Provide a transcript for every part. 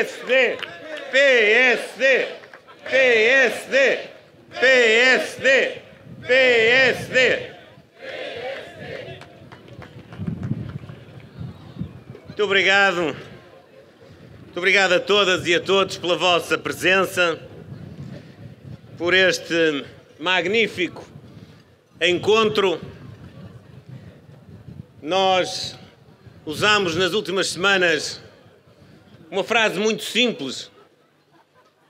PSD, PSD, PSD, PSD, PSD. Muito obrigado. Muito obrigado a todas e a todos pela vossa presença, por este magnífico encontro. Nós usámos nas últimas semanas uma frase muito simples,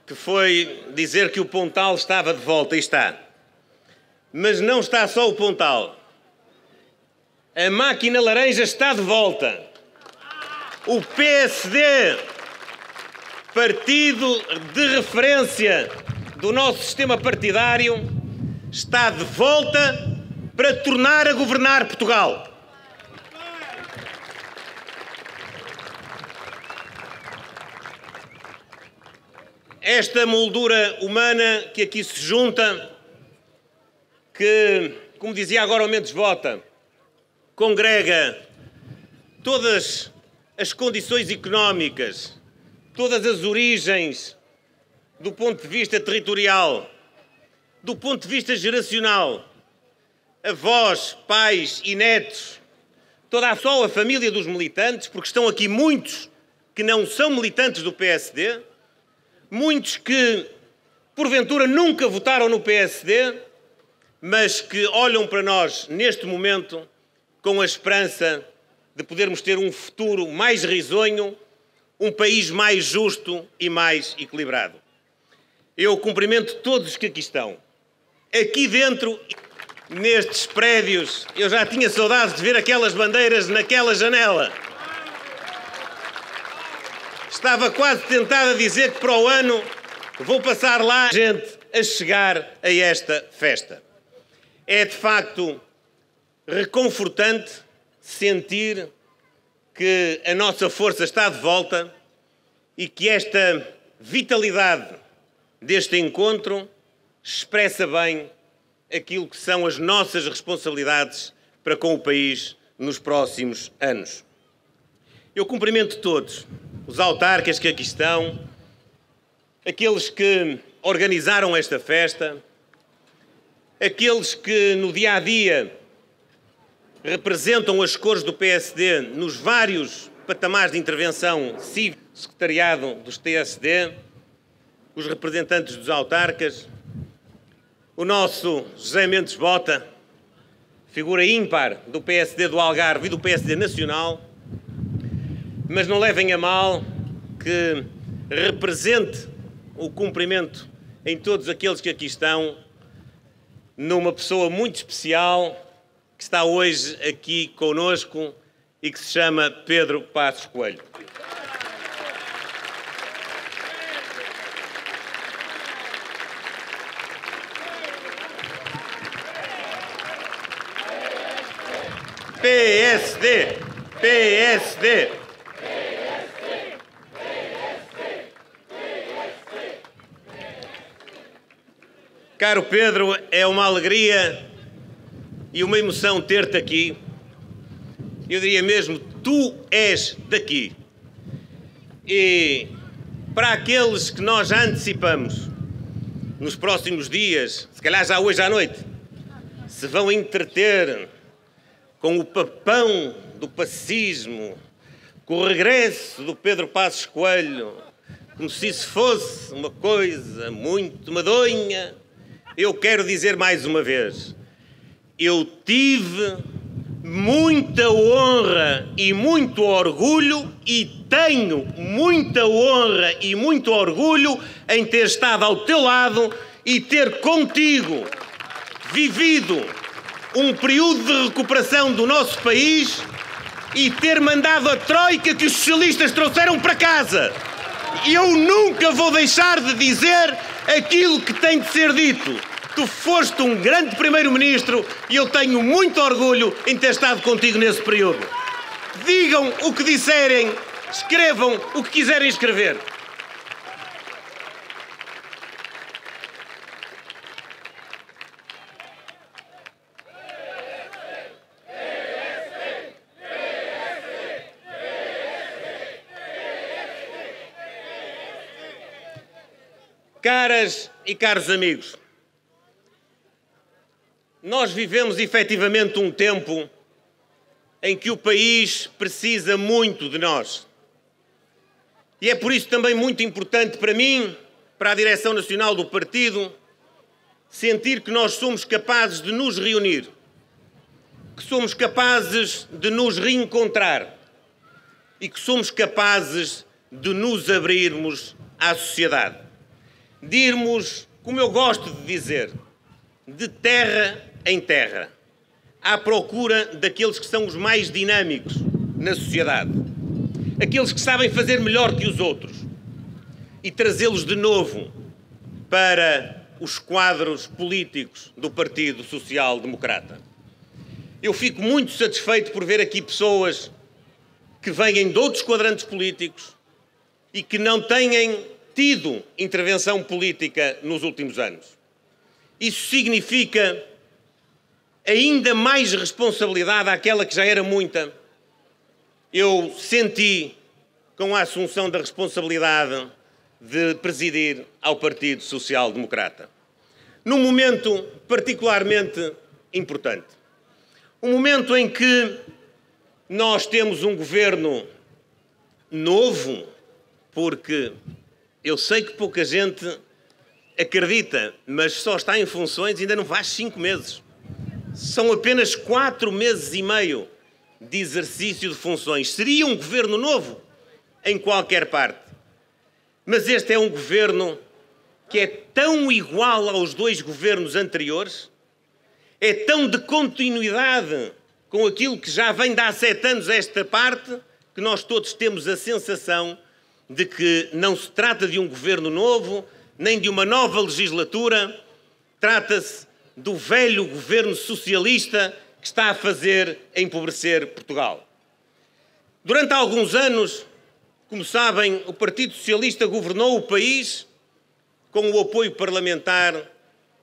que foi dizer que o Pontal estava de volta, e está. Mas não está só o Pontal. A máquina laranja está de volta. O PSD, partido de referência do nosso sistema partidário, está de volta para tornar a governar Portugal. Esta moldura humana que aqui se junta, que, como dizia agora o Mendes Bota, congrega todas as condições económicas, todas as origens do ponto de vista territorial, do ponto de vista geracional, avós, pais e netos, toda a família dos militantes, porque estão aqui muitos que não são militantes do PSD, muitos que, porventura, nunca votaram no PSD, mas que olham para nós, neste momento, com a esperança de podermos ter um futuro mais risonho, um país mais justo e mais equilibrado. Eu cumprimento todos os que aqui estão. Aqui dentro, nestes prédios, eu já tinha saudades de ver aquelas bandeiras naquela janela. Estava quase tentado a dizer que para o ano vou passar lá gente a chegar a esta festa. É de facto reconfortante sentir que a nossa força está de volta e que esta vitalidade deste encontro expressa bem aquilo que são as nossas responsabilidades para com o país nos próximos anos. Eu cumprimento todos, os autarcas que aqui estão, aqueles que organizaram esta festa, aqueles que no dia-a-dia representam as cores do PSD nos vários patamares de intervenção cívica, secretariado dos TSD, os representantes dos autarcas, o nosso José Mendes Bota, figura ímpar do PSD do Algarve e do PSD nacional, mas não levem a mal que represente o cumprimento em todos aqueles que aqui estão, numa pessoa muito especial que está hoje aqui conosco e que se chama Pedro Passos Coelho. PSD, PSD. Caro Pedro, é uma alegria e uma emoção ter-te aqui. Eu diria mesmo, tu és daqui. E para aqueles que nós já antecipamos, nos próximos dias, se calhar já hoje à noite, se vão entreter com o papão do pacismo, com o regresso do Pedro Passos Coelho, como se isso fosse uma coisa muito medonha, eu quero dizer mais uma vez, eu tive muita honra e muito orgulho e tenho muita honra e muito orgulho em ter estado ao teu lado e ter contigo vivido um período de recuperação do nosso país e ter mandado a troika que os socialistas trouxeram para casa. Eu nunca vou deixar de dizer aquilo que tem de ser dito. Tu foste um grande primeiro-ministro e eu tenho muito orgulho em ter estado contigo nesse período. Digam o que disserem, escrevam o que quiserem escrever. Caras e caros amigos, nós vivemos efetivamente um tempo em que o país precisa muito de nós. E é por isso também muito importante para mim, para a Direção Nacional do Partido, sentir que nós somos capazes de nos reunir, que somos capazes de nos reencontrar e que somos capazes de nos abrirmos à sociedade. De irmos, como eu gosto de dizer, de terra em terra, à procura daqueles que são os mais dinâmicos na sociedade, aqueles que sabem fazer melhor que os outros e trazê-los de novo para os quadros políticos do Partido Social Democrata. Eu fico muito satisfeito por ver aqui pessoas que vêm de outros quadrantes políticos e que não têm tido intervenção política nos últimos anos. Isso significa ainda mais responsabilidade àquela que já era muita. Eu senti com a assunção da responsabilidade de presidir ao Partido Social Democrata. Num momento particularmente importante. Um momento em que nós temos um governo novo, porque eu sei que pouca gente acredita, mas só está em funções ainda não faz 5 meses. São apenas 4 meses e meio de exercício de funções. Seria um governo novo em qualquer parte. Mas este é um governo que é tão igual aos 2 governos anteriores, é tão de continuidade com aquilo que já vem de há 7 anos esta parte, que nós todos temos a sensação de que não se trata de um governo novo, nem de uma nova legislatura, trata-se do velho governo socialista que está a fazer empobrecer Portugal. Durante alguns anos, como sabem, o Partido Socialista governou o país com o apoio parlamentar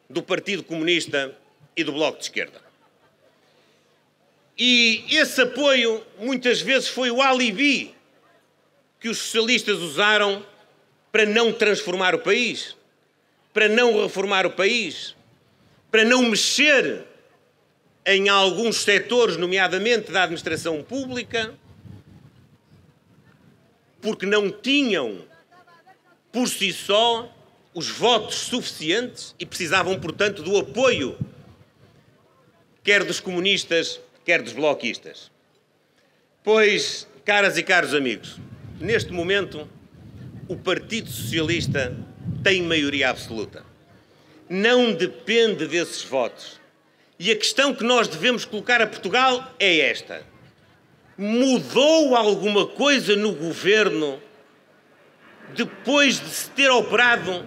do Partido Comunista e do Bloco de Esquerda. E esse apoio muitas vezes foi o alibi que os socialistas usaram para não transformar o país, para não reformar o país, para não mexer em alguns setores, nomeadamente da administração pública, porque não tinham, por si só, os votos suficientes e precisavam, portanto, do apoio, quer dos comunistas, quer dos bloquistas. Pois, caras e caros amigos, neste momento, o Partido Socialista tem maioria absoluta. Não depende desses votos. E a questão que nós devemos colocar a Portugal é esta. Mudou alguma coisa no governo depois de se ter operado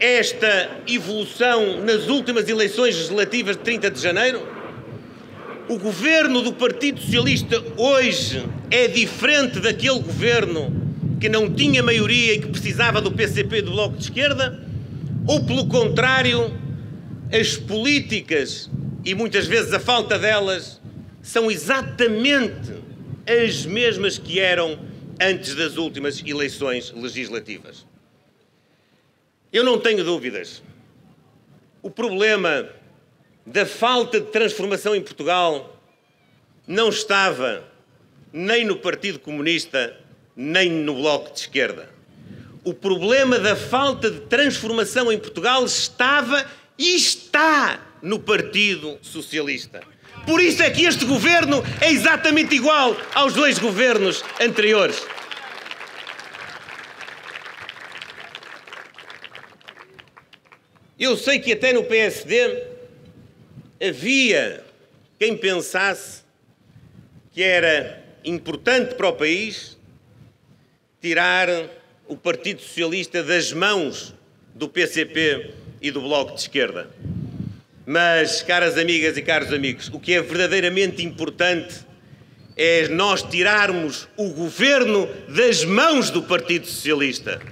esta evolução nas últimas eleições legislativas de 30 de janeiro? O governo do Partido Socialista hoje é diferente daquele governo que não tinha maioria e que precisava do PCP e do Bloco de Esquerda? Ou, pelo contrário, as políticas, e muitas vezes a falta delas, são exatamente as mesmas que eram antes das últimas eleições legislativas? Eu não tenho dúvidas. O problema da falta de transformação em Portugal não estava nem no Partido Comunista, nem no Bloco de Esquerda. O problema da falta de transformação em Portugal estava e está no Partido Socialista. Por isso é que este governo é exatamente igual aos 2 governos anteriores. Eu sei que até no PSD havia quem pensasse que era importante para o país tirar o Partido Socialista das mãos do PCP e do Bloco de Esquerda. Mas, caras amigas e caros amigos, o que é verdadeiramente importante é nós tirarmos o governo das mãos do Partido Socialista.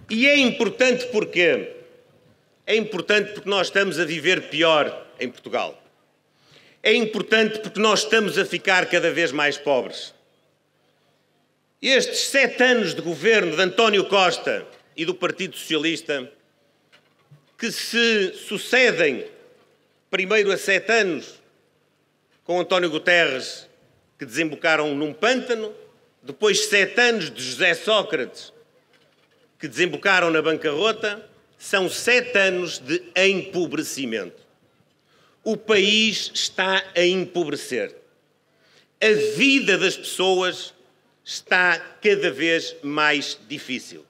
E é importante porquê? É importante porque nós estamos a viver pior em Portugal. É importante porque nós estamos a ficar cada vez mais pobres. Estes 7 anos de governo de António Costa e do Partido Socialista, que se sucedem, primeiro a 7 anos com António Guterres, que desembocaram num pântano, depois 7 anos de José Sócrates, que desembocaram na bancarrota, são 7 anos de empobrecimento. O país está a empobrecer. A vida das pessoas está cada vez mais difícil.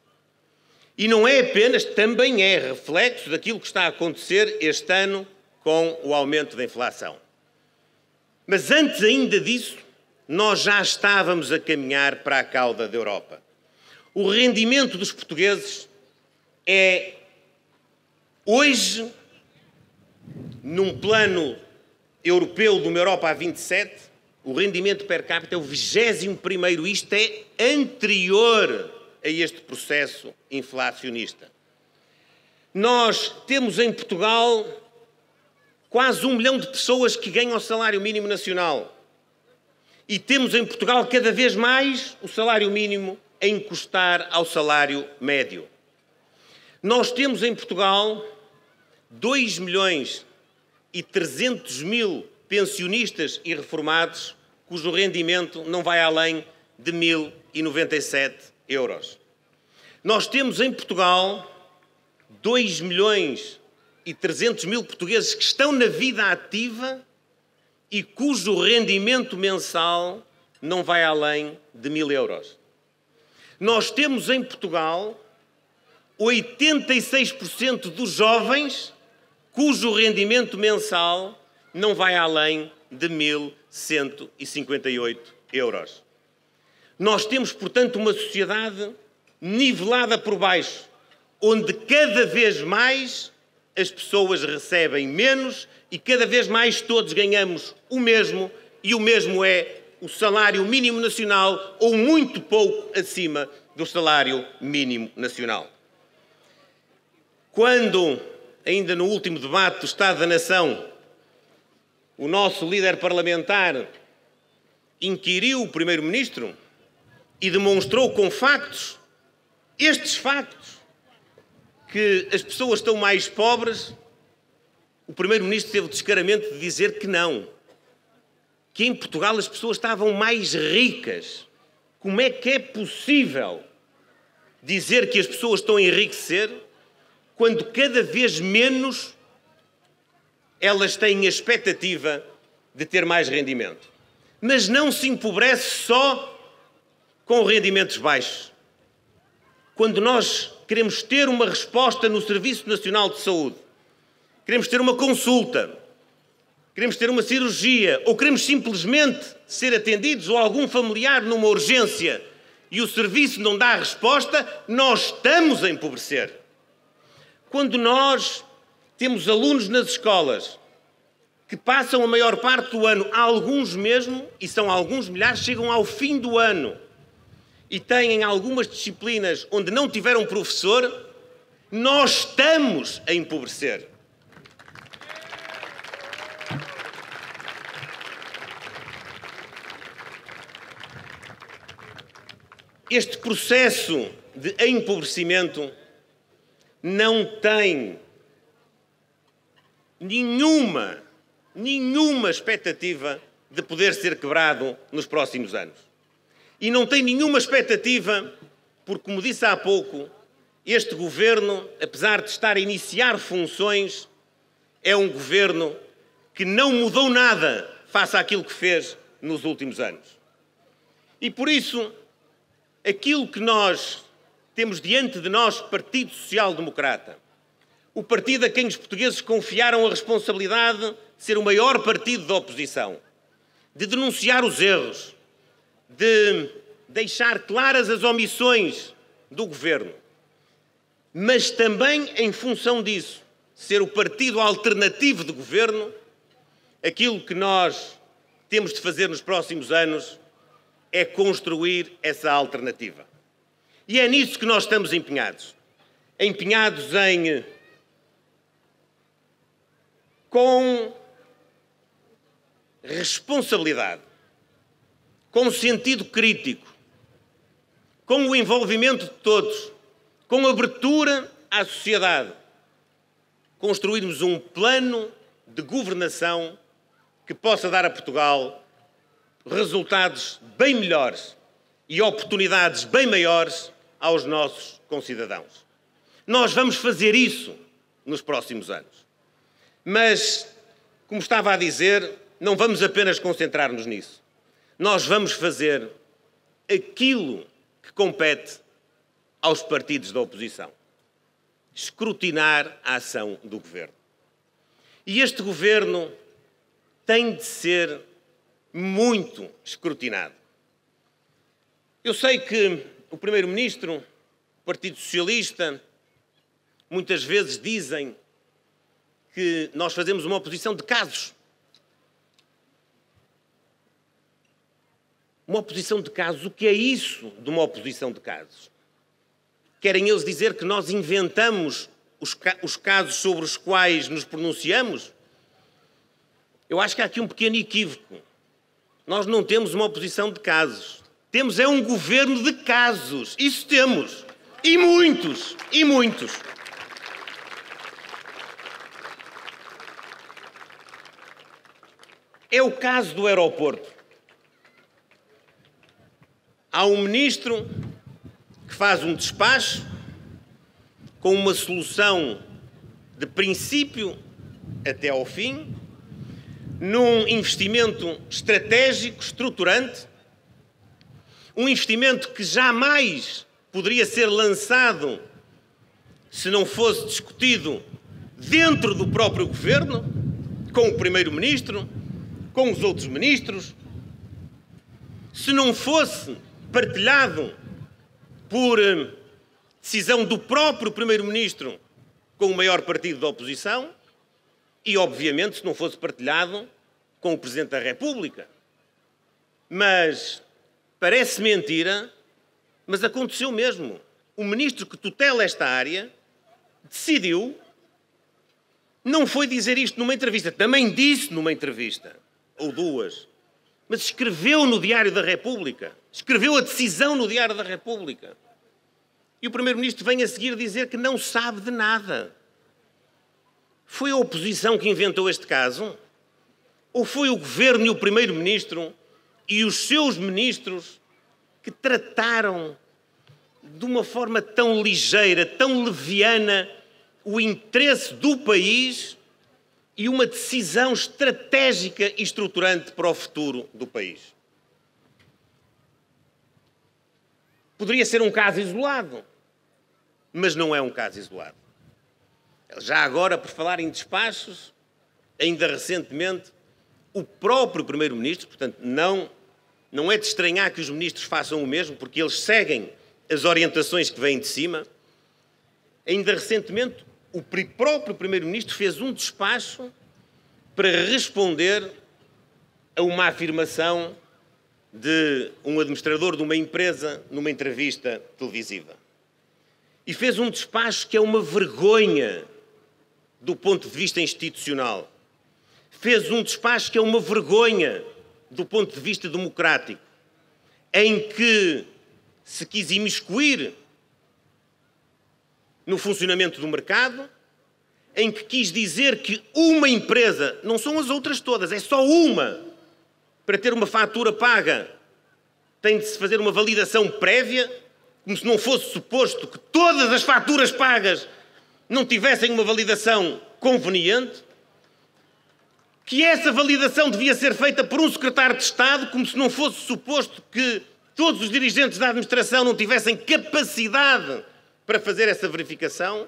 E não é apenas, também é reflexo daquilo que está a acontecer este ano com o aumento da inflação. Mas antes ainda disso, nós já estávamos a caminhar para a cauda da Europa. O rendimento dos portugueses é, hoje, num plano europeu de uma Europa a 27, o rendimento per capita é o 21º. Isto é anterior a este processo inflacionista. Nós temos em Portugal quase 1 milhão de pessoas que ganham o salário mínimo nacional. E temos em Portugal cada vez mais o salário mínimo a encostar ao salário médio. Nós temos em Portugal 2.300.000 pensionistas e reformados cujo rendimento não vai além de 1.097 euros. Nós temos em Portugal 2.300.000 portugueses que estão na vida ativa e cujo rendimento mensal não vai além de 1.000 euros. Nós temos em Portugal 86% dos jovens cujo rendimento mensal não vai além de 1.158 euros. Nós temos, portanto, uma sociedade nivelada por baixo, onde cada vez mais as pessoas recebem menos e cada vez mais todos ganhamos o mesmo, e o mesmo é o salário mínimo nacional ou muito pouco acima do salário mínimo nacional. Quando, ainda no último debate do Estado da Nação, o nosso líder parlamentar inquiriu o Primeiro-Ministro e demonstrou com factos, estes factos, que as pessoas estão mais pobres, o Primeiro-Ministro teve o descaramento de dizer que não, que em Portugal as pessoas estavam mais ricas. Como é que é possível dizer que as pessoas estão a enriquecer quando cada vez menos elas têm a expectativa de ter mais rendimento? Mas não se empobrece só com rendimentos baixos. Quando nós queremos ter uma resposta no Serviço Nacional de Saúde, queremos ter uma consulta, queremos ter uma cirurgia ou queremos simplesmente ser atendidos ou algum familiar numa urgência e o serviço não dá a resposta, nós estamos a empobrecer. Quando nós temos alunos nas escolas que passam a maior parte do ano, alguns mesmo, e são alguns milhares, chegam ao fim do ano e têm algumas disciplinas onde não tiveram professor, nós estamos a empobrecer. Este processo de empobrecimento não tem nenhuma expectativa de poder ser quebrado nos próximos anos. E não tem nenhuma expectativa, porque, como disse há pouco, este governo, apesar de estar a iniciar funções, é um governo que não mudou nada face àquilo que fez nos últimos anos. E por isso, aquilo que nós temos diante de nós, Partido Social Democrata, o partido a quem os portugueses confiaram a responsabilidade de ser o maior partido da oposição, de denunciar os erros, de deixar claras as omissões do governo, mas também, em função disso, ser o partido alternativo de governo, aquilo que nós temos de fazer nos próximos anos é construir essa alternativa. E é nisso que nós estamos empenhados. Empenhados em, com responsabilidade, com sentido crítico, com o envolvimento de todos, com abertura à sociedade, construirmos um plano de governação que possa dar a Portugal resultados bem melhores e oportunidades bem maiores aos nossos concidadãos. Nós vamos fazer isso nos próximos anos. Mas, como estava a dizer, não vamos apenas concentrar-nos nisso. Nós vamos fazer aquilo que compete aos partidos da oposição. Escrutinar a ação do governo. E este governo tem de ser muito escrutinado. Eu sei que o Primeiro-Ministro, o Partido Socialista, muitas vezes dizem que nós fazemos uma oposição de casos. Uma oposição de casos. O que é isso de uma oposição de casos? Querem eles dizer que nós inventamos os casos sobre os quais nos pronunciamos? Eu acho que há aqui um pequeno equívoco. Nós não temos uma oposição de casos. Temos é um governo de casos. Isso temos. E muitos. E muitos. É o caso do aeroporto. Há um ministro que faz um despacho com uma solução de princípio até ao fim, num investimento estratégico, estruturante, um investimento que jamais poderia ser lançado se não fosse discutido dentro do próprio governo, com o Primeiro-Ministro, com os outros ministros, se não fosse partilhado por decisão do próprio Primeiro-Ministro com o maior partido da oposição e, obviamente, se não fosse partilhado com o Presidente da República. Mas parece mentira, mas aconteceu mesmo. O Ministro que tutela esta área decidiu, não foi dizer isto numa entrevista, também disse numa entrevista, ou duas, mas escreveu no Diário da República, escreveu a decisão no Diário da República. E o Primeiro-Ministro vem a seguir dizer que não sabe de nada. Foi a oposição que inventou este caso? Ou foi o Governo e o Primeiro-Ministro e os seus ministros que trataram de uma forma tão ligeira, tão leviana, o interesse do país e uma decisão estratégica e estruturante para o futuro do país? Poderia ser um caso isolado, mas não é um caso isolado. Já agora, por falar em despachos, ainda recentemente, o próprio Primeiro-Ministro, portanto, não é de estranhar que os ministros façam o mesmo, porque eles seguem as orientações que vêm de cima, ainda recentemente, o próprio Primeiro-Ministro fez um despacho para responder a uma afirmação de um administrador de uma empresa numa entrevista televisiva. E fez um despacho que é uma vergonha do ponto de vista institucional. Fez um despacho que é uma vergonha do ponto de vista democrático, em que se quis imiscuir no funcionamento do mercado, em que quis dizer que uma empresa, não são as outras todas, é só uma, para ter uma fatura paga, tem de se fazer uma validação prévia, como se não fosse suposto que todas as faturas pagas não tivessem uma validação conveniente, que essa validação devia ser feita por um secretário de Estado, como se não fosse suposto que todos os dirigentes da administração não tivessem capacidade para fazer essa verificação.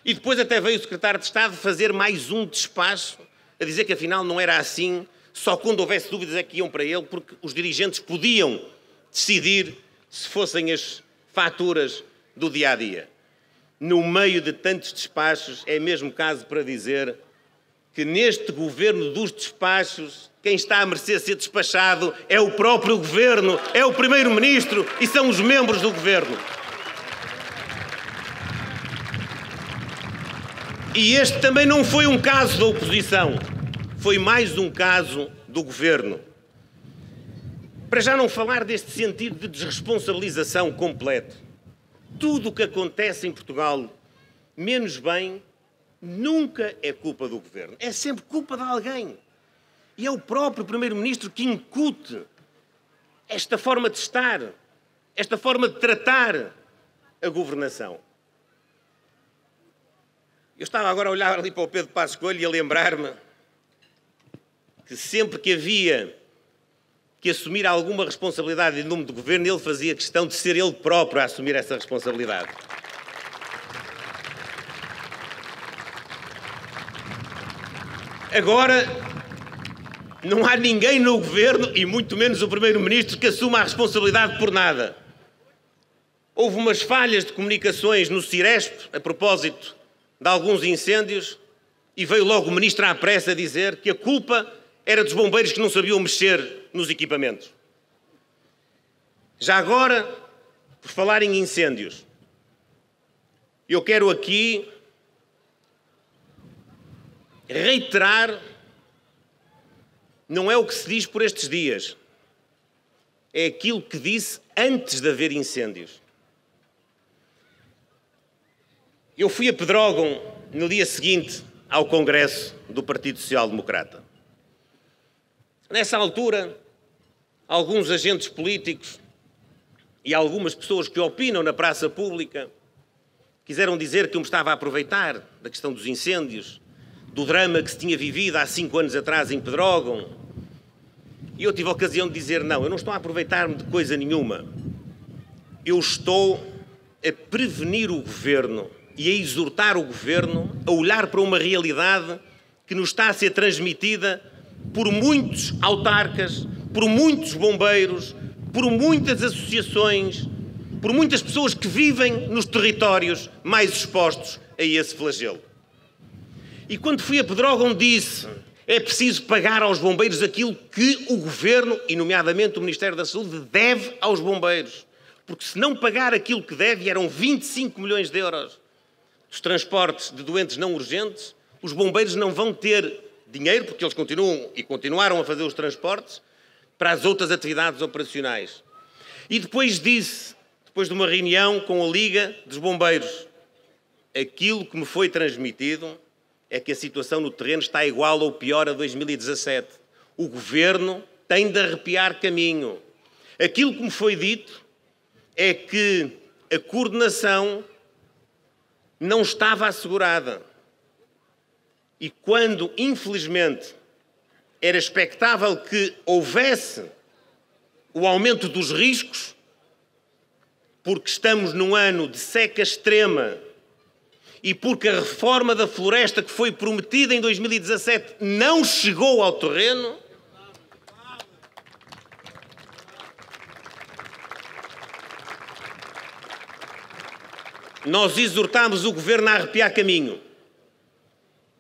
E depois até veio o secretário de Estado fazer mais um despacho a dizer que afinal não era assim, só quando houvesse dúvidas é que iam para ele, porque os dirigentes podiam decidir se fossem as faturas do dia-a-dia. No meio de tantos despachos, é mesmo caso para dizer que neste governo dos despachos, quem está a merecer ser despachado é o próprio governo, é o Primeiro-Ministro e são os membros do governo. E este também não foi um caso da oposição, foi mais um caso do Governo. Para já não falar deste sentido de desresponsabilização completo. Tudo o que acontece em Portugal, menos bem, nunca é culpa do Governo. É sempre culpa de alguém. E é o próprio Primeiro-Ministro que incute esta forma de estar, esta forma de tratar a governação. Eu estava agora a olhar ali para o Pedro Passos Coelho e a lembrar-me que sempre que havia que assumir alguma responsabilidade em nome do Governo, ele fazia questão de ser ele próprio a assumir essa responsabilidade. Agora, não há ninguém no Governo, e muito menos o Primeiro-Ministro, que assuma a responsabilidade por nada. Houve umas falhas de comunicações no Ciresp, a propósito de alguns incêndios, e veio logo o Ministro à pressa dizer que a culpa era dos bombeiros que não sabiam mexer nos equipamentos. Já agora, por falar em incêndios, eu quero aqui reiterar, não é o que se diz por estes dias, é aquilo que disse antes de haver incêndios. Eu fui a Pedrógão no dia seguinte ao Congresso do Partido Social Democrata. Nessa altura, alguns agentes políticos e algumas pessoas que opinam na praça pública quiseram dizer que eu me estava a aproveitar da questão dos incêndios, do drama que se tinha vivido há 5 anos atrás em Pedrógão. E eu tive a ocasião de dizer, não, eu não estou a aproveitar-me de coisa nenhuma. Eu estou a prevenir o Governo e a exortar o Governo a olhar para uma realidade que nos está a ser transmitida por muitos autarcas, por muitos bombeiros, por muitas associações, por muitas pessoas que vivem nos territórios mais expostos a esse flagelo. E quando fui a Pedrógão disse, é preciso pagar aos bombeiros aquilo que o Governo, e nomeadamente o Ministério da Saúde, deve aos bombeiros. Porque se não pagar aquilo que deve, e eram 25 milhões de euros dos transportes de doentes não urgentes, os bombeiros não vão ter dinheiro, porque eles continuaram a fazer os transportes, para as outras atividades operacionais. E depois disse, depois de uma reunião com a Liga dos Bombeiros, aquilo que me foi transmitido é que a situação no terreno está igual ou pior a 2017. O Governo tem de arrepiar caminho. Aquilo que me foi dito é que a coordenação não estava assegurada. E quando, infelizmente, era expectável que houvesse o aumento dos riscos, porque estamos num ano de seca extrema e porque a reforma da floresta que foi prometida em 2017 não chegou ao terreno, nós exortámos o Governo a arrepiar caminho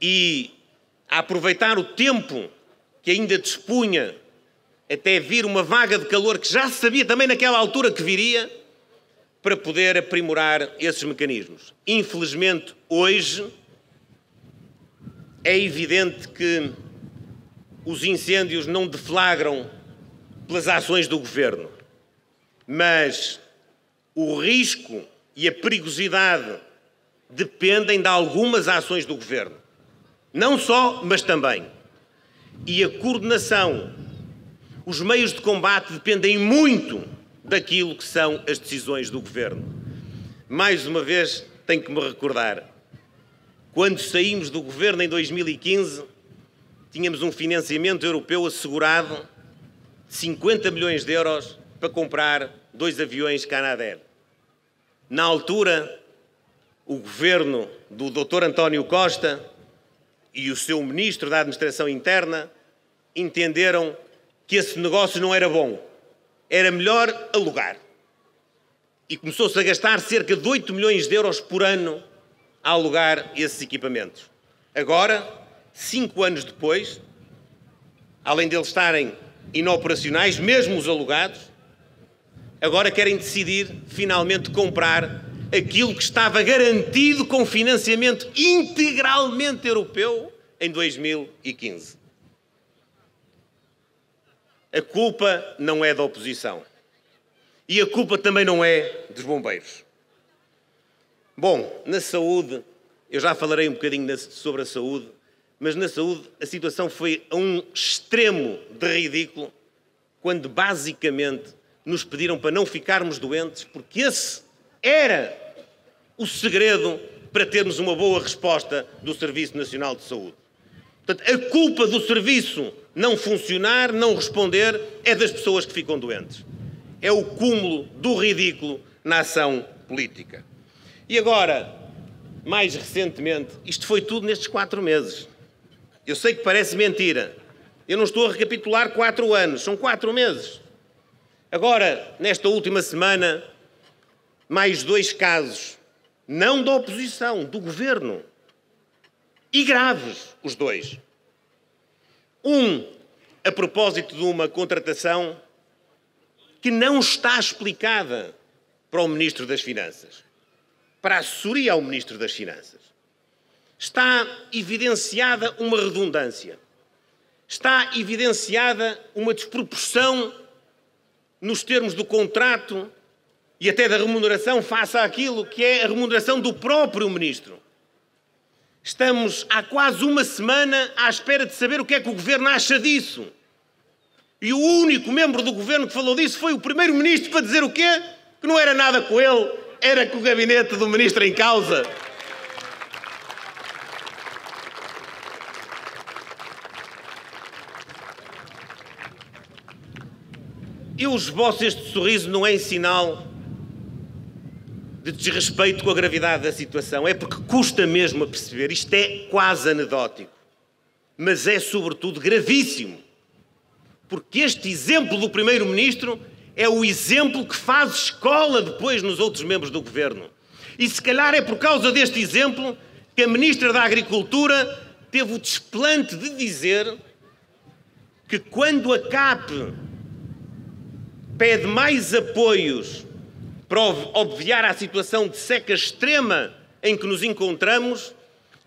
e a aproveitar o tempo que ainda dispunha até vir uma vaga de calor que já se sabia também naquela altura que viria, para poder aprimorar esses mecanismos. Infelizmente, hoje, é evidente que os incêndios não deflagram pelas ações do Governo, mas o risco e a perigosidade dependem de algumas ações do Governo. Não só, mas também. E a coordenação, os meios de combate dependem muito daquilo que são as decisões do Governo. Mais uma vez, tenho que me recordar, quando saímos do Governo em 2015, tínhamos um financiamento europeu assegurado de 50 milhões de euros para comprar 2 aviões Canadair. Na altura, o Governo do Dr. António Costa e o seu Ministro da Administração Interna entenderam que esse negócio não era bom. Era melhor alugar. E começou-se a gastar cerca de 8 milhões de euros por ano a alugar esses equipamentos. Agora, 5 anos depois, além deles estarem inoperacionais, mesmo os alugados, agora querem decidir finalmente comprar aquilo que estava garantido com financiamento integralmente europeu em 2015. a culpa não é da oposição. E a culpa também não é dos bombeiros. Bom, na saúde, eu já falarei um bocadinho sobre a saúde, mas na saúde a situação foi a um extremo de ridículo, quando basicamente nos pediram para não ficarmos doentes, porque esse era o segredo para termos uma boa resposta do Serviço Nacional de Saúde. Portanto, a culpa do serviço não funcionar, não responder, é das pessoas que ficam doentes. É o cúmulo do ridículo na ação política. E agora, mais recentemente, isto foi tudo nestes 4 meses. Eu sei que parece mentira. Eu não estou a recapitular 4 anos, são 4 meses. Agora, nesta última semana, mais 2 casos, não da oposição, do governo. E graves, os 2. Um, a propósito de uma contratação que não está explicada para o Ministro das Finanças, para a assessoria ao Ministro das Finanças. Está evidenciada uma redundância. Está evidenciada uma desproporção nos termos do contrato e até da remuneração face àquilo que é a remuneração do próprio Ministro. Estamos há quase uma semana à espera de saber o que é que o Governo acha disso. E o único membro do Governo que falou disso foi o Primeiro-Ministro para dizer o quê? Que não era nada com ele, era com o gabinete do Ministro em causa. E o esboço deste sorriso não é em sinal de desrespeito com a gravidade da situação, é porque custa mesmo a perceber. Isto é quase anedótico, mas é sobretudo gravíssimo, porque este exemplo do Primeiro-Ministro é o exemplo que faz escola depois nos outros membros do Governo. E se calhar é por causa deste exemplo que a Ministra da Agricultura teve o desplante de dizer que quando a CAP pede mais apoios para obviar a situação de seca extrema em que nos encontramos,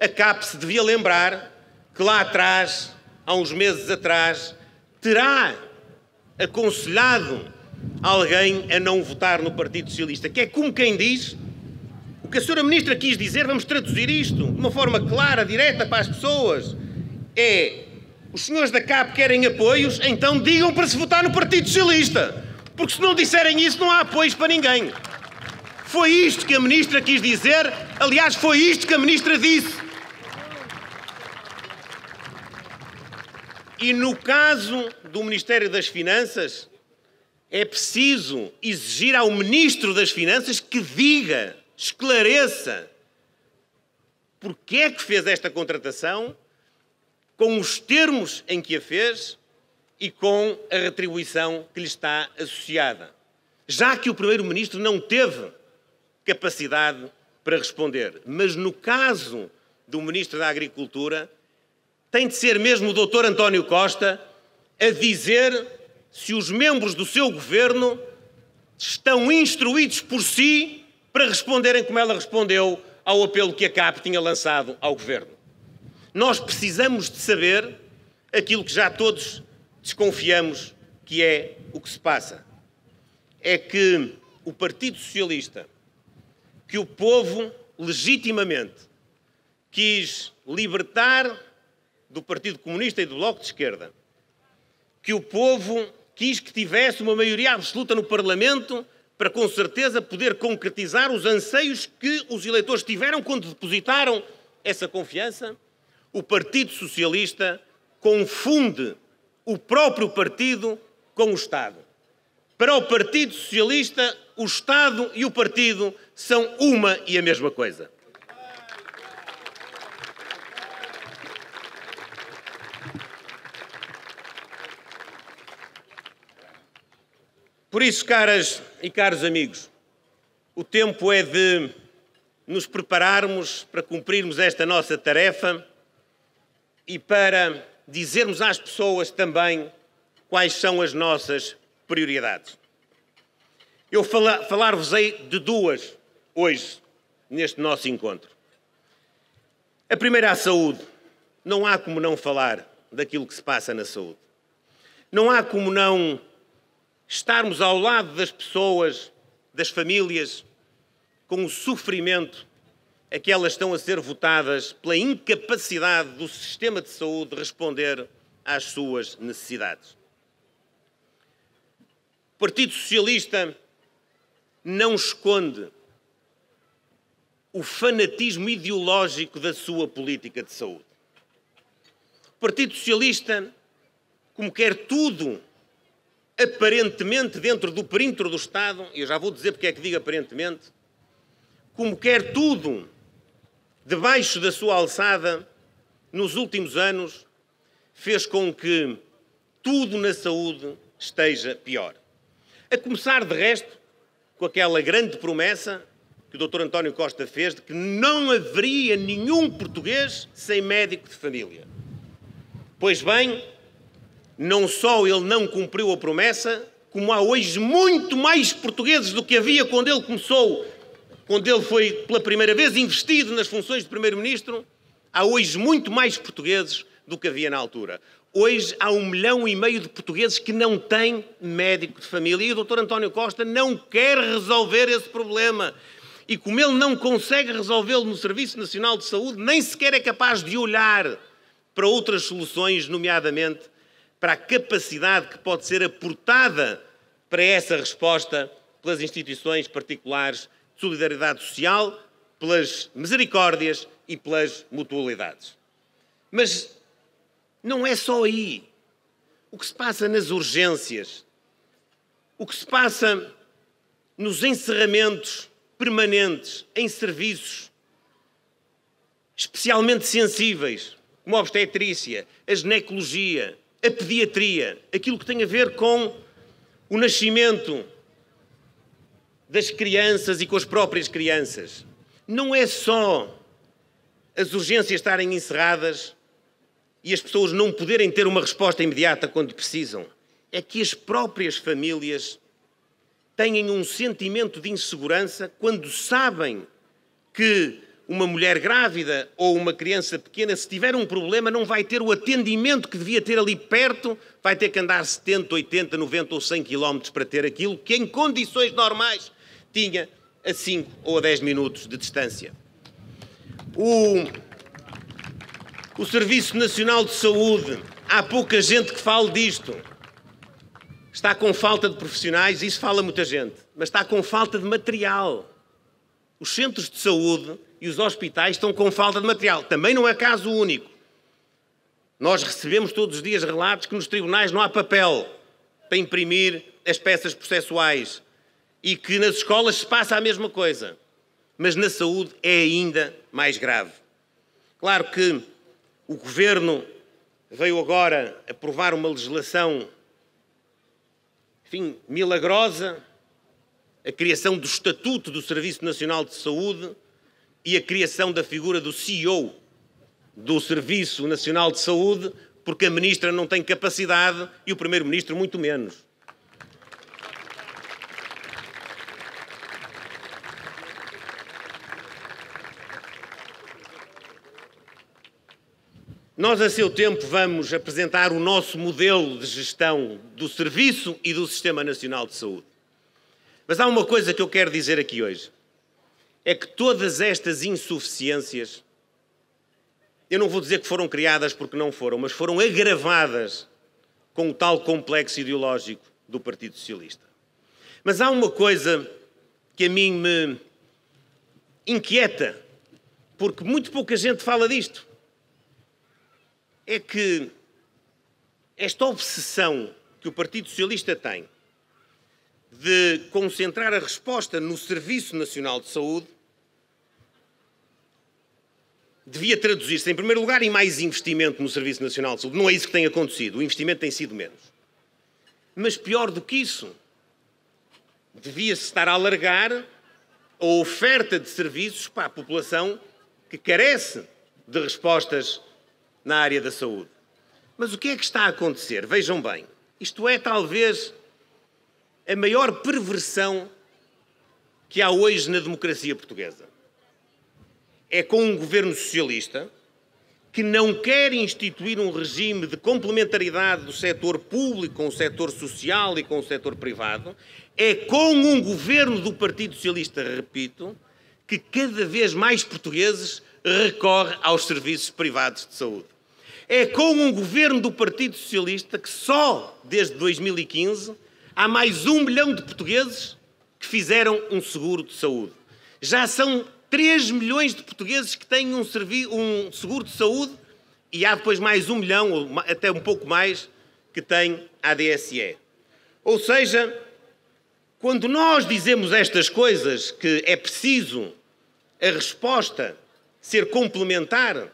a CAP se devia lembrar que lá atrás, há uns meses atrás, terá aconselhado alguém a não votar no Partido Socialista, que é como quem diz, o que a Sra. Ministra quis dizer, vamos traduzir isto de uma forma clara, direta para as pessoas, é, os senhores da CAP querem apoios, então digam para se votar no Partido Socialista. Porque se não disserem isso, não há apoios para ninguém. Foi isto que a Ministra quis dizer. Aliás, foi isto que a Ministra disse. E no caso do Ministério das Finanças, é preciso exigir ao Ministro das Finanças que diga, esclareça, porque é que fez esta contratação, com os termos em que a fez e com a retribuição que lhe está associada. Já que o Primeiro-Ministro não teve capacidade para responder. Mas no caso do Ministro da Agricultura, tem de ser mesmo o Dr. António Costa a dizer se os membros do seu governo estão instruídos por si para responderem como ela respondeu ao apelo que a CAP tinha lançado ao governo. Nós precisamos de saber aquilo que já todos desconfiamos que é o que se passa. É que o Partido Socialista, que o povo legitimamente quis libertar do Partido Comunista e do Bloco de Esquerda, que o povo quis que tivesse uma maioria absoluta no Parlamento para, com certeza, poder concretizar os anseios que os eleitores tiveram quando depositaram essa confiança, o Partido Socialista confunde o próprio partido com o Estado. Para o Partido Socialista, o Estado e o partido são uma e a mesma coisa. Por isso, caras e caros amigos, o tempo é de nos prepararmos para cumprirmos esta nossa tarefa e para dizermos às pessoas também quais são as nossas prioridades. Eu falar-vos-ei de duas hoje, neste nosso encontro. A primeira, a saúde. Não há como não falar daquilo que se passa na saúde. Não há como não estarmos ao lado das pessoas, das famílias, com o sofrimento a que elas estão a ser votadas pela incapacidade do sistema de saúde de responder às suas necessidades. O Partido Socialista não esconde o fanatismo ideológico da sua política de saúde. O Partido Socialista, como quer tudo aparentemente dentro do perímetro do Estado, e eu já vou dizer porque é que digo aparentemente, como quer tudo debaixo da sua alçada, nos últimos anos, fez com que tudo na saúde esteja pior. A começar, de resto, com aquela grande promessa que o Dr. António Costa fez de que não haveria nenhum português sem médico de família. Pois bem, não só ele não cumpriu a promessa, como há hoje muito mais portugueses do que havia quando ele começou, quando ele foi pela primeira vez investido nas funções de Primeiro-Ministro, há hoje muito mais portugueses do que havia na altura. Hoje há 1,5 milhão de portugueses que não têm médico de família e o Dr. António Costa não quer resolver esse problema. E como ele não consegue resolvê-lo no Serviço Nacional de Saúde, nem sequer é capaz de olhar para outras soluções, nomeadamente para a capacidade que pode ser aportada para essa resposta pelas instituições particulares de solidariedade social, pelas misericórdias e pelas mutualidades. Mas não é só aí. O que se passa nas urgências, o que se passa nos encerramentos permanentes em serviços especialmente sensíveis, como a obstetrícia, a ginecologia, a pediatria, aquilo que tem a ver com o nascimento das crianças e com as próprias crianças. Não é só as urgências estarem encerradas e as pessoas não poderem ter uma resposta imediata quando precisam. É que as próprias famílias têm um sentimento de insegurança quando sabem que uma mulher grávida ou uma criança pequena, se tiver um problema, não vai ter o atendimento que devia ter ali perto, vai ter que andar 70, 80, 90 ou 100 quilómetros para ter aquilo que em condições normais tinha a 5 ou a 10 minutos de distância. O Serviço Nacional de Saúde, há pouca gente que fale disto. Está com falta de profissionais, isso fala muita gente, mas está com falta de material. Os centros de saúde e os hospitais estão com falta de material. Também não é caso único. Nós recebemos todos os dias relatos que nos tribunais não há papel para imprimir as peças processuais e que nas escolas se passa a mesma coisa. Mas na saúde é ainda mais grave. Claro que o Governo veio agora aprovar uma legislação, enfim, milagrosa, a criação do Estatuto do Serviço Nacional de Saúde e a criação da figura do CEO do Serviço Nacional de Saúde, porque a Ministra não tem capacidade e o Primeiro-Ministro muito menos. Nós, a seu tempo, vamos apresentar o nosso modelo de gestão do Serviço e do Sistema Nacional de Saúde. Mas há uma coisa que eu quero dizer aqui hoje. É que todas estas insuficiências, eu não vou dizer que foram criadas porque não foram, mas foram agravadas com o tal complexo ideológico do Partido Socialista. Mas há uma coisa que a mim me inquieta, porque muito pouca gente fala disto. É que esta obsessão que o Partido Socialista tem de concentrar a resposta no Serviço Nacional de Saúde devia traduzir-se, em primeiro lugar, em mais investimento no Serviço Nacional de Saúde. Não é isso que tem acontecido. O investimento tem sido menos. Mas pior do que isso, devia-se estar a alargar a oferta de serviços para a população que carece de respostas na área da saúde. Mas o que é que está a acontecer? Vejam bem, isto é talvez a maior perversão que há hoje na democracia portuguesa. É com um governo socialista que não quer instituir um regime de complementaridade do setor público com o setor social e com o setor privado, é com um governo do Partido Socialista, repito, que cada vez mais portugueses recorrem aos serviços privados de saúde. É com um governo do Partido Socialista que só desde 2015 há mais 1 milhão de portugueses que fizeram um seguro de saúde. Já são 3 milhões de portugueses que têm um seguro de saúde e há depois mais 1 milhão, ou até um pouco mais, que têm ADSE. Ou seja, quando nós dizemos estas coisas, que é preciso a resposta ser complementar,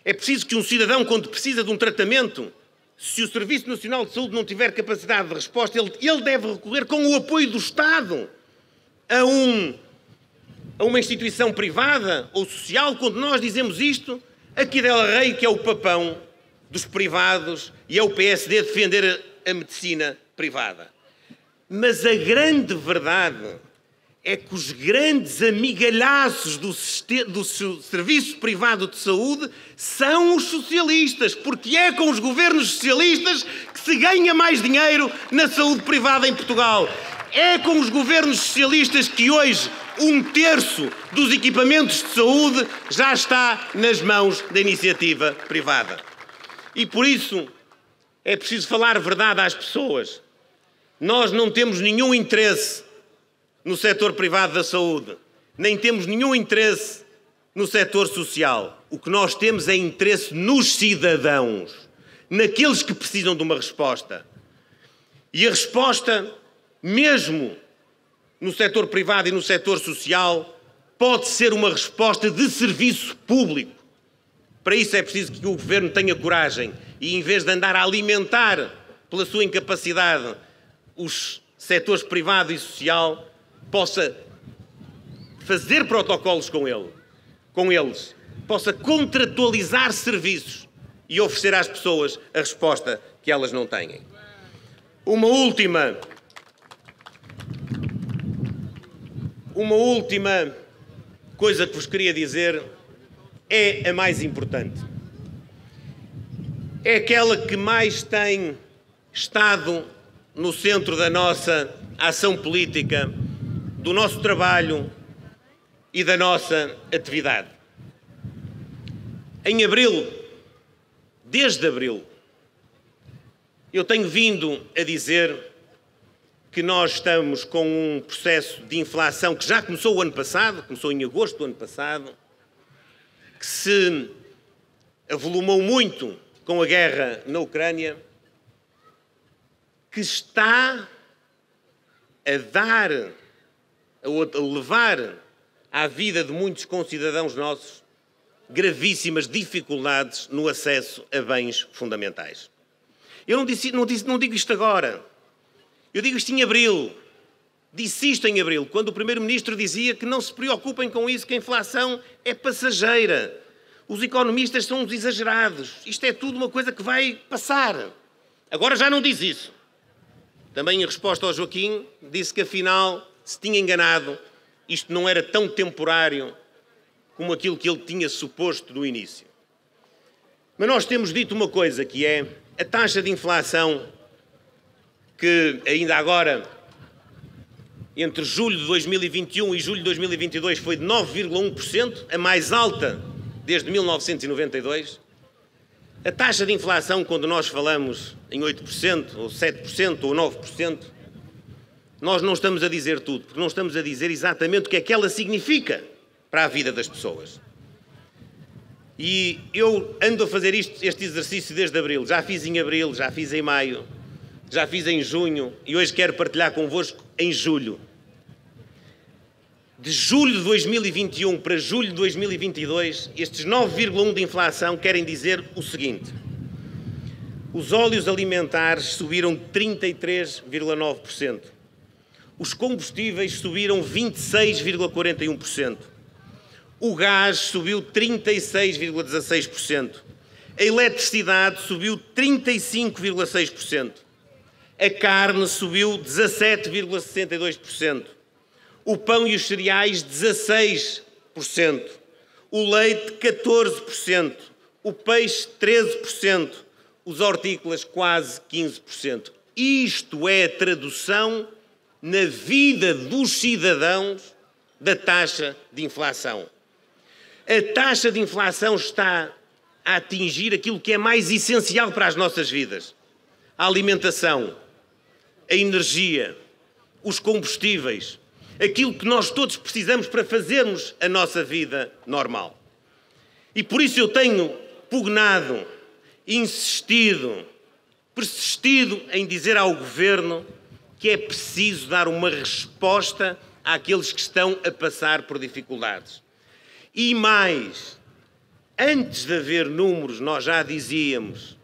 é preciso que um cidadão, quando precisa de um tratamento, se o Serviço Nacional de Saúde não tiver capacidade de resposta, ele deve recorrer com o apoio do Estado a uma instituição privada ou social. Quando nós dizemos isto, aqui Del Rey, que é o papão dos privados, e é o PSD defender a medicina privada. Mas a grande verdade é que os grandes amigalhaços do serviço privado de saúde são os socialistas, porque é com os governos socialistas que se ganha mais dinheiro na saúde privada em Portugal. É com os governos socialistas que hoje 1/3 dos equipamentos de saúde já está nas mãos da iniciativa privada. E por isso é preciso falar verdade às pessoas. Nós não temos nenhum interesse no setor privado da saúde, nem temos nenhum interesse no setor social. O que nós temos é interesse nos cidadãos, naqueles que precisam de uma resposta. E a resposta, mesmo no setor privado e no setor social, pode ser uma resposta de serviço público. Para isso é preciso que o Governo tenha coragem e, em vez de andar a alimentar, pela sua incapacidade, os setores privado e social, possa fazer protocolos com eles, possa contratualizar serviços e oferecer às pessoas a resposta que elas não têm. Uma última coisa que vos queria dizer é a mais importante. É aquela que mais tem estado no centro da nossa ação política, do nosso trabalho e da nossa atividade. Em abril, desde abril, eu tenho vindo a dizer que nós estamos com um processo de inflação que já começou o ano passado, começou em agosto do ano passado, que se avolumou muito com a guerra na Ucrânia, que está a levar à vida de muitos concidadãos nossos gravíssimas dificuldades no acesso a bens fundamentais. Eu não digo isto agora. Eu digo isto em abril. Disse isto em abril, quando o Primeiro-Ministro dizia que não se preocupem com isso, que a inflação é passageira. Os economistas são uns exagerados. Isto é tudo uma coisa que vai passar. Agora já não diz isso. Também em resposta ao Joaquim, disse que afinal se tinha enganado. Isto não era tão temporário como aquilo que ele tinha suposto no início. Mas nós temos dito uma coisa, que é a taxa de inflação que ainda agora, entre julho de 2021 e julho de 2022, foi de 9,1%, a mais alta desde 1992. A taxa de inflação, quando nós falamos em 8%, ou 7%, ou 9%, nós não estamos a dizer tudo, porque não estamos a dizer exatamente o que é que ela significa para a vida das pessoas. E eu ando a fazer este exercício desde abril. Já fiz em abril, já fiz em maio, já fiz em junho e hoje quero partilhar convosco em julho. De julho de 2021 para julho de 2022, estes 9,1% de inflação querem dizer o seguinte: os óleos alimentares subiram 33,9%, os combustíveis subiram 26,41%, o gás subiu 36,16%, a eletricidade subiu 35,6%, a carne subiu 17,62%, o pão e os cereais 16%, o leite 14%, o peixe 13%, os hortícolas quase 15%. Isto é a tradução na vida dos cidadãos da taxa de inflação. A taxa de inflação está a atingir aquilo que é mais essencial para as nossas vidas: a alimentação, a energia, os combustíveis, aquilo que nós todos precisamos para fazermos a nossa vida normal. E por isso eu tenho pugnado, insistido, persistido em dizer ao Governo que é preciso dar uma resposta àqueles que estão a passar por dificuldades. E mais, antes de haver números, nós já dizíamos,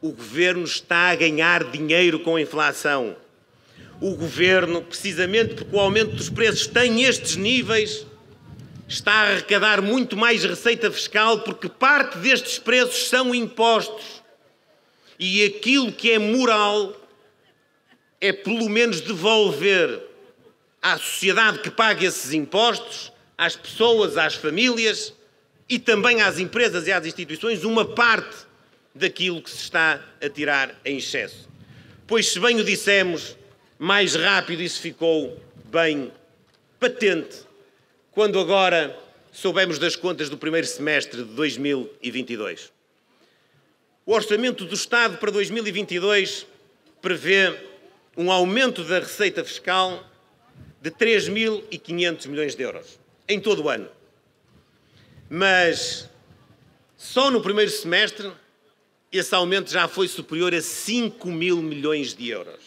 o Governo está a ganhar dinheiro com a inflação. O Governo, precisamente porque o aumento dos preços tem estes níveis, está a arrecadar muito mais receita fiscal, porque parte destes preços são impostos. E aquilo que é moral é pelo menos devolver à sociedade que paga esses impostos, às pessoas, às famílias e também às empresas e às instituições, uma parte daquilo que se está a tirar em excesso. Pois, se bem o dissemos, mais rápido isso ficou bem patente quando agora soubemos das contas do primeiro semestre de 2022. O Orçamento do Estado para 2022 prevê um aumento da receita fiscal de 3.500 milhões de euros em todo o ano. Mas só no primeiro semestre esse aumento já foi superior a 5.000 milhões de euros.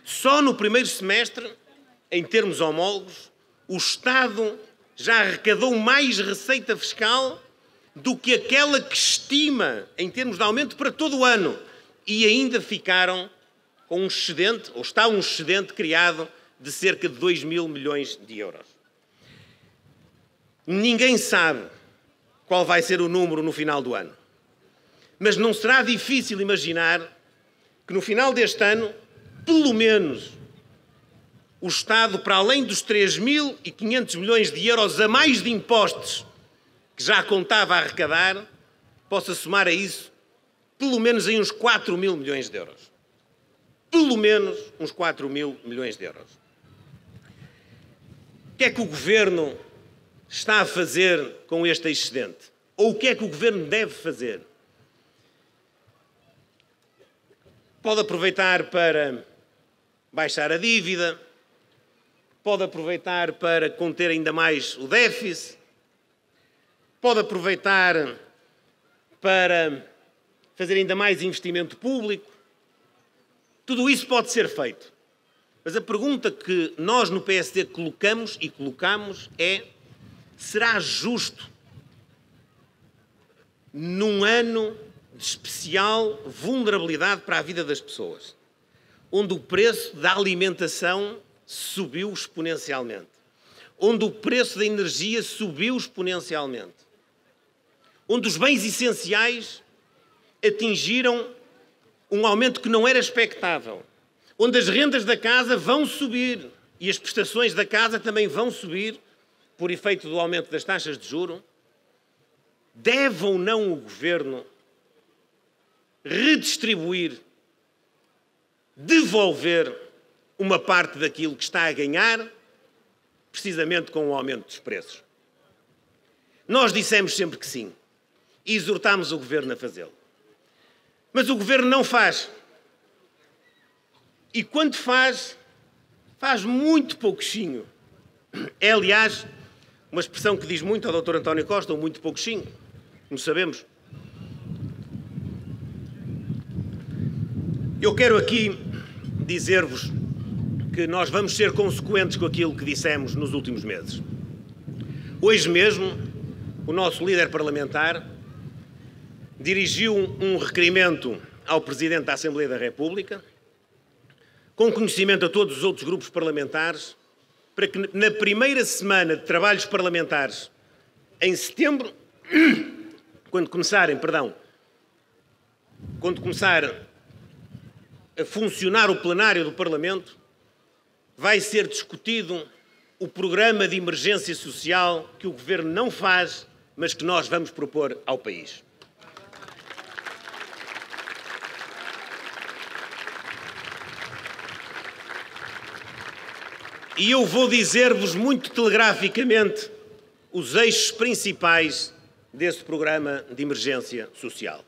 Só no primeiro semestre, em termos homólogos, o Estado já arrecadou mais receita fiscal do que aquela que estima em termos de aumento para todo o ano. E ainda ficaram com um excedente, ou está um excedente criado de cerca de 2.000 milhões de euros. Ninguém sabe qual vai ser o número no final do ano. Mas não será difícil imaginar que no final deste ano, pelo menos, o Estado, para além dos 3.500 milhões de euros a mais de impostos que já contava a arrecadar, possa somar a isso pelo menos em uns 4.000 milhões de euros. Pelo menos uns 4.000 milhões de euros. O que é que o Governo está a fazer com este excedente? Ou o que é que o Governo deve fazer? Pode aproveitar para baixar a dívida, pode aproveitar para conter ainda mais o déficit, pode aproveitar para fazer ainda mais investimento público. Tudo isso pode ser feito. Mas a pergunta que nós no PSD colocamos e colocamos é: será justo, num ano de especial vulnerabilidade para a vida das pessoas, onde o preço da alimentação subiu exponencialmente, onde o preço da energia subiu exponencialmente, onde os bens essenciais atingiram um aumento que não era expectável, onde as rendas da casa vão subir e as prestações da casa também vão subir por efeito do aumento das taxas de juros, deve ou não o Governo redistribuir, devolver uma parte daquilo que está a ganhar, precisamente com o aumento dos preços? Nós dissemos sempre que sim e exortámos o Governo a fazê-lo. Mas o Governo não faz. E quando faz, faz muito pouquinho. É, aliás, uma expressão que diz muito ao Dr. António Costa, ou muito pouquinho, como sabemos. Eu quero aqui dizer-vos que nós vamos ser consequentes com aquilo que dissemos nos últimos meses. Hoje mesmo, o nosso líder parlamentar dirigiu um requerimento ao Presidente da Assembleia da República, com conhecimento a todos os outros grupos parlamentares, para que na primeira semana de trabalhos parlamentares, em setembro, quando começar a funcionar o plenário do Parlamento, vai ser discutido o programa de emergência social que o Governo não faz, mas que nós vamos propor ao país. E eu vou dizer-vos muito telegraficamente os eixos principais desse programa de emergência social.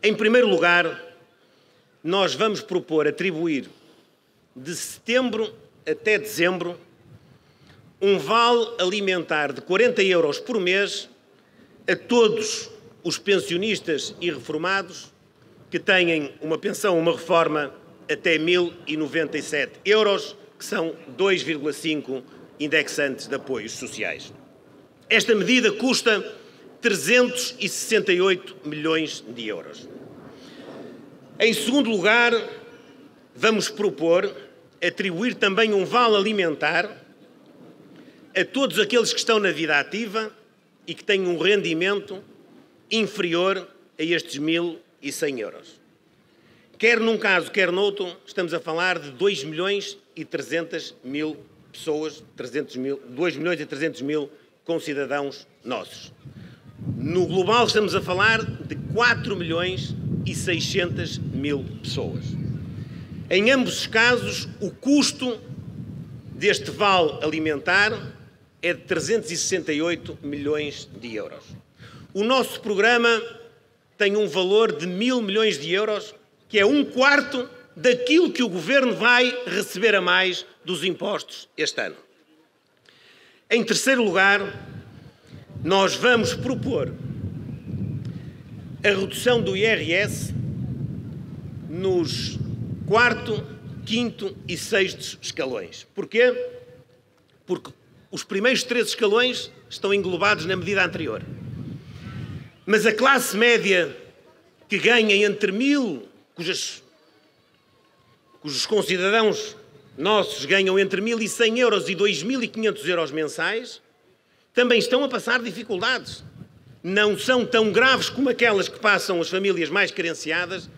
Em primeiro lugar, nós vamos propor atribuir de setembro até dezembro um vale alimentar de 40 euros por mês a todos os pensionistas e reformados que têm uma pensão, uma reforma até 1.097 euros, que são 2,5 indexantes de apoios sociais. Esta medida custa 368 milhões de euros. Em segundo lugar, vamos propor atribuir também um vale alimentar a todos aqueles que estão na vida ativa e que têm um rendimento inferior a estes 1.100 euros. Quer num caso, quer noutro, estamos a falar de 2.300.000 pessoas, 2.300.000 concidadãos nossos. No global estamos a falar de 4.600.000 pessoas. Em ambos os casos, o custo deste vale alimentar é de 368 milhões de euros. O nosso programa tem um valor de 1.000 milhões de euros, que é 1/4 daquilo que o Governo vai receber a mais dos impostos este ano. Em terceiro lugar, nós vamos propor a redução do IRS nos 4º, 5º e 6º escalões. Porquê? Porque os primeiros 3 escalões estão englobados na medida anterior. Mas a classe média que ganha entre 1.000, cujos concidadãos nossos ganham entre 1.100 euros e 2.500 euros mensais, também estão a passar dificuldades. Não são tão graves como aquelas que passam as famílias mais carenciadas,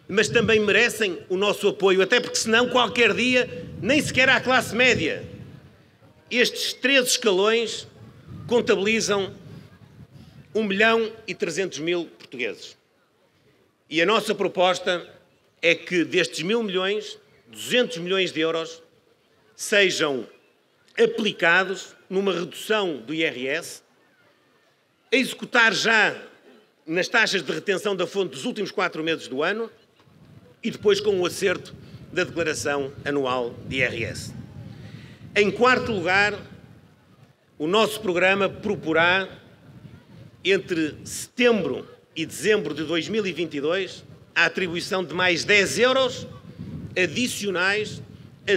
mas também merecem o nosso apoio, até porque senão qualquer dia nem sequer há classe média. Estes 3 escalões contabilizam 1.300.000 portugueses. E a nossa proposta é que destes 1.000 milhões, 200 milhões de euros sejam aplicados numa redução do IRS, a executar já nas taxas de retenção da fonte dos últimos 4 meses do ano e depois com o acerto da declaração anual de IRS. Em quarto lugar, o nosso programa proporá, entre setembro e dezembro de 2022, a atribuição de mais 10 euros adicionais a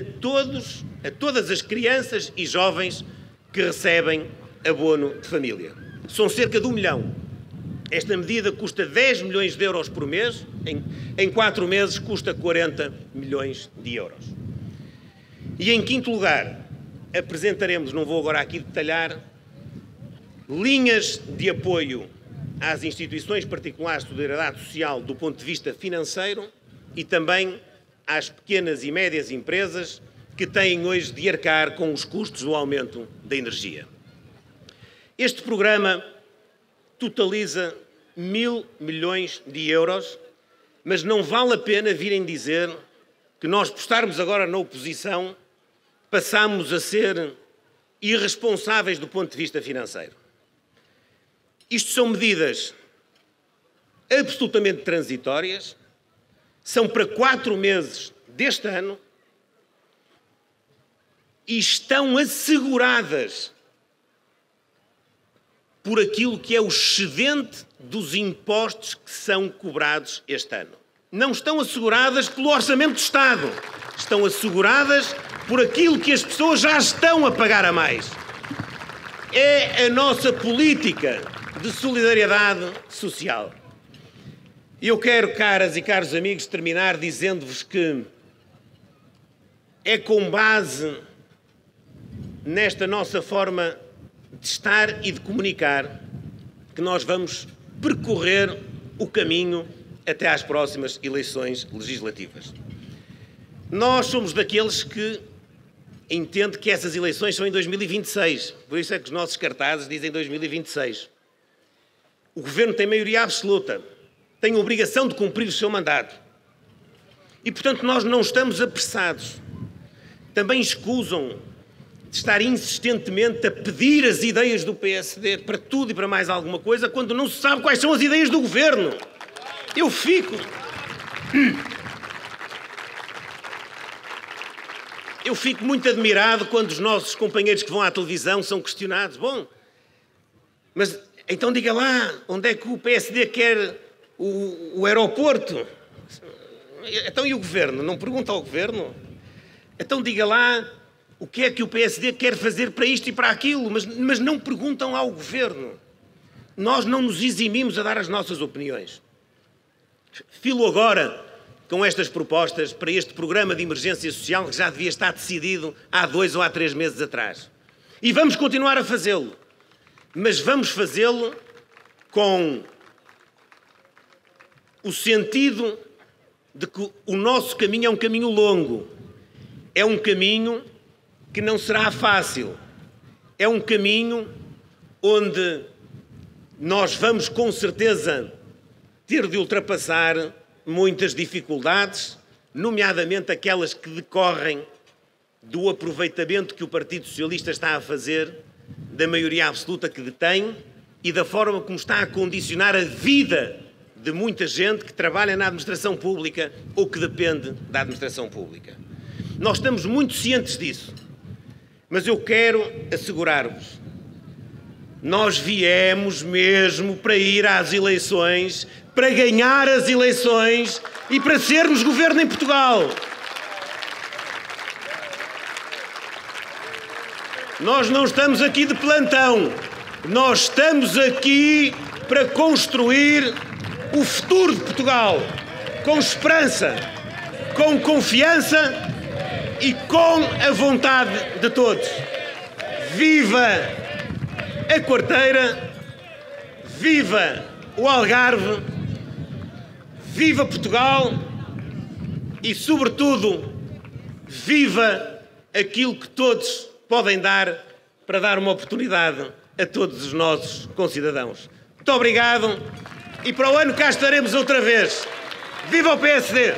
todas as crianças e jovens que recebem abono de família. São cerca de 1 milhão. Esta medida custa 10 milhões de euros por mês, em 4 meses custa 40 milhões de euros. E em quinto lugar, apresentaremos, não vou agora aqui detalhar, linhas de apoio às instituições particulares de solidariedade social do ponto de vista financeiro e também às pequenas e médias empresas que têm hoje de arcar com os custos do aumento da energia. Este programa totaliza 1.000 milhões de euros, mas não vale a pena virem dizer que nós, por estarmos agora na oposição, passamos a ser irresponsáveis do ponto de vista financeiro. Isto são medidas absolutamente transitórias, são para 4 meses deste ano e estão asseguradas por aquilo que é o excedente dos impostos que são cobrados este ano. Não estão asseguradas pelo Orçamento do Estado, estão asseguradas por aquilo que as pessoas já estão a pagar a mais. É a nossa política de solidariedade social. E eu quero, caras e caros amigos, terminar dizendo-vos que é com base nesta nossa forma de estar e de comunicar que nós vamos percorrer o caminho até às próximas eleições legislativas. Nós somos daqueles que entendem que essas eleições são em 2026, por isso é que os nossos cartazes dizem 2026. O Governo tem maioria absoluta, tem a obrigação de cumprir o seu mandato. E, portanto, nós não estamos apressados. também escusam de estar insistentemente a pedir as ideias do PSD para tudo e para mais alguma coisa, quando não se sabe quais são as ideias do Governo. Eu fico muito admirado quando os nossos companheiros que vão à televisão são questionados. Bom, mas então diga lá, onde é que o PSD quer o aeroporto? Então e o Governo? Não pergunta ao Governo? Então diga lá o que é que o PSD quer fazer para isto e para aquilo, mas não perguntam ao Governo. Nós não nos eximimos a dar as nossas opiniões. Filo agora com estas propostas para este programa de emergência social que já devia estar decidido há 2 ou há 3 meses atrás. E vamos continuar a fazê-lo. Mas vamos fazê-lo com o sentido de que o nosso caminho é um caminho longo. É um caminho que não será fácil. É um caminho onde nós vamos, com certeza, ter de ultrapassar muitas dificuldades, nomeadamente aquelas que decorrem do aproveitamento que o Partido Socialista está a fazer da maioria absoluta que detém e da forma como está a condicionar a vida de muita gente que trabalha na administração pública ou que depende da administração pública. Nós estamos muito cientes disso, mas eu quero assegurar-vos, nós viemos mesmo para ir às eleições, para ganhar as eleições e para sermos governo em Portugal. Nós não estamos aqui de plantão, nós estamos aqui para construir o futuro de Portugal, com esperança, com confiança e com a vontade de todos. Viva a Quarteira, viva o Algarve, viva Portugal e, sobretudo, viva aquilo que todos podem dar para dar uma oportunidade a todos os nossos concidadãos. Muito obrigado e para o ano cá estaremos outra vez. Viva o PSD!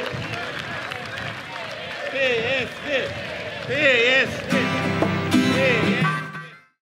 PSD! PSD! PSD!